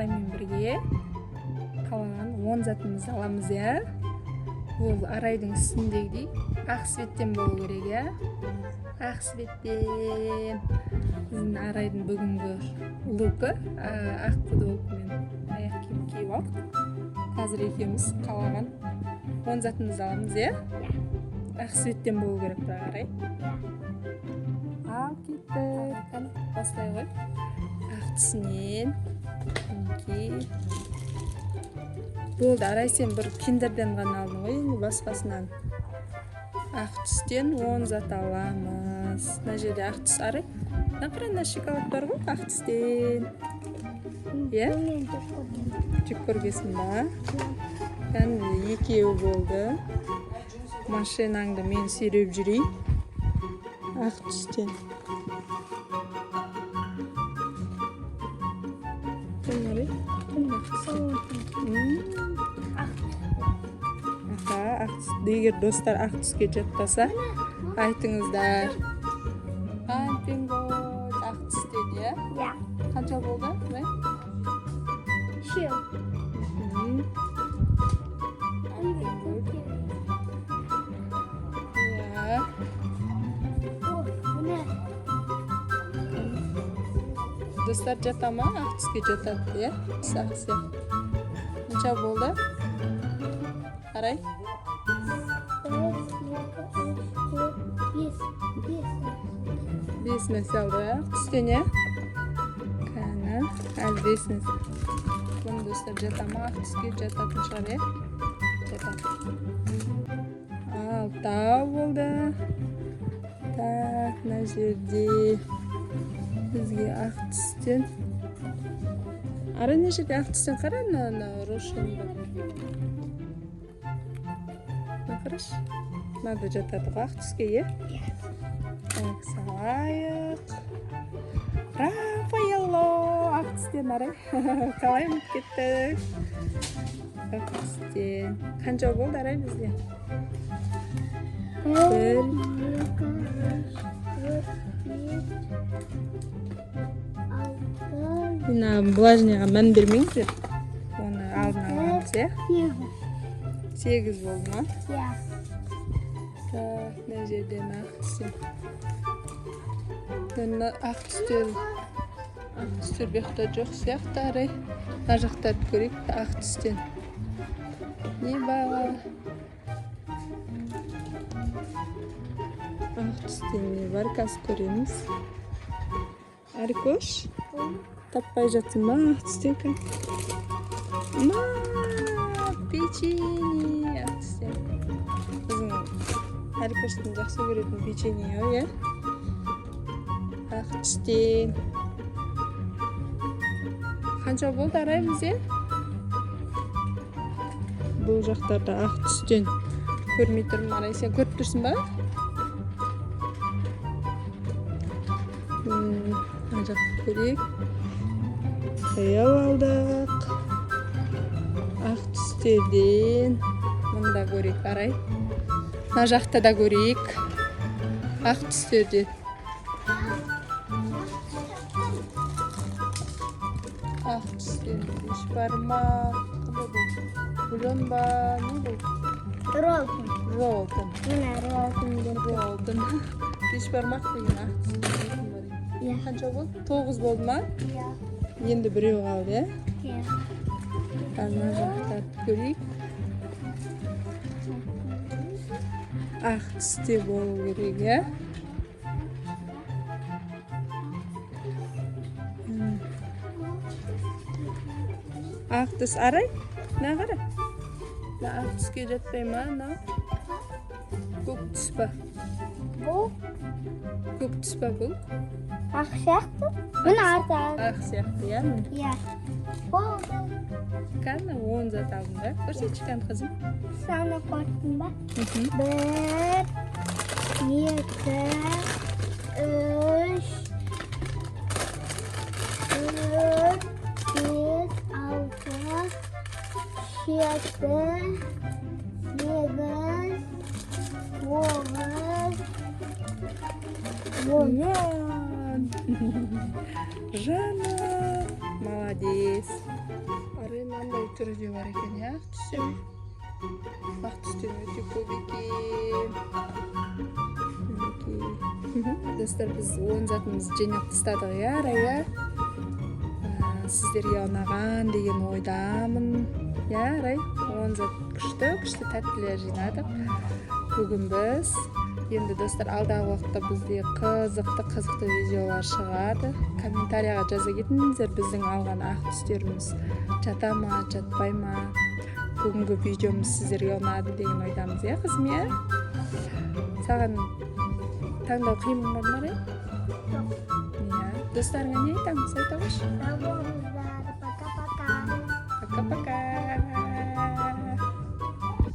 Араймен бірге қалаған 10 затымызды аламыз, я. Бұл Арайдың үстіндегідей ақ светтен болу керек, я. Ақ светтен. Біздің Арайдың бүгінгі лукі ақ футболкамен аяқ киім киіп алдық. Қазір екеуміз қалаған 10 затымызды аламыз, я. Ақ светтен болу керек, бірақ Арай. Ал кеттік. Бастай ғой. Ақ түсінен. Болды, Арай, сен бір киндерден ғана алдың ғой, енді басқасынан. Ақ түстен 10 зат аламыз. Мына жерде ақ түс, Арай. Мына шоколад бар ғой, ақ түстен. Е? Жүк көргесін ба? Кәні екеуі болды. Машинаңды мен сүйреп жүрейін. Ақ түстен. Егер достар ақ түске жатпаса, айтыңыздар. Альпингот ақ түстен, я? Я. Қанша болды? Үшеу. Я. Достар жата ма? Ақ түске жатады, я? Ақ түске. Қанша болды? Арай? 5 нәрсе алды, ақ түстен, я? Кәні, әлі 5 нәрсе. Бұны достар жата ма? Ақ түске жататын шығар, я? Жатады. 6 болды. Так, мына жерде бізге ақ түстен. Арай, мына жерде ақ түстен қара, рошен бар. Қараш, мынада жатады ақ түске, е? Так, салайық. Рафаэлло, ақ түстен, Арай. Қалай ұмыт кеттік? Ақ түстен. Қанша болды, Арай, бізде? 1, 2, 3, 4, 5, 6. Мен влажныйға мән бермеңіздер. Оны алдын аламыз, е? 8 болды ма? Я. Так, мына жерден ақ түстен. Ақ түстер бияқта жоқ сияқты, Арай. Ар жақтарды көрейік, ақ түстен. Не бар? Ақ түстен не бар, қазір көреміз. Арикош, таппай жатсың ба ақ түстен? Печенье ақ түстен. Біздің Арикоштың жақсы көретін печенье, я? Ақ түстен. Қанша болды, Арай, бізде? Бұл жақтарда ақ түстен. Көрмей тұрмын, Арай, сен көріп тұрсың ба? Мына жақты көрейік. Қиял алдық. Ақ түстерден. Мұнда көрейік, Арай. Мына жақта да көрейік. Ақ түстерден. Ақ түстен. Беш бармақ. Бульон ба? Не бұл? Ролтон. Ролтон. Мына ролтон. Ролтон. Беш бармақ деген ақ түстен. Қанша болды? 9 болды ма? Я. Енді біреу қалды, я? Я. Мына жақтарды көрейік. Ақ түсте болу керек, я? Ақ түс, Арай? Мына қара? Ақ түске жатпай ма? Көк түс па? Бұл? Көк түс па бұл? Ақ сияқты? Мына арты. Ақ сияқты, я? Я. Болды. Кәні 10 зат алдым ба? Көрсетші кәні қызым. Саны қорттың ба? 1, 2, 3, 4, 5, 6, 7, 8, 9, 10. Жана. молодец. Арай мындай түрү де бар экен, я? Түсү. Ак түстөн өтө көп экен. Достор, биз 10 затымызды жыйнап тастадык, я, Арай, я? Сиздерге унаган деген ойдамын. Я, Арай? 10 зат күчтүү таттуулар жыйнадык. Бүгүн биз енді достар, алдағы уақытта бізде қызықты видеолар шығады. Комментарияға жаза кетіңіздер, біздің алған ақ түстеріміз жата ма, жатпай ма. Бүгінгі видеомыз сіздерге ұнады деген ойдамыз, я қызым, я? Саған таңдау қиын бар ма? Достарыңа не айтамыз, айта қойшы?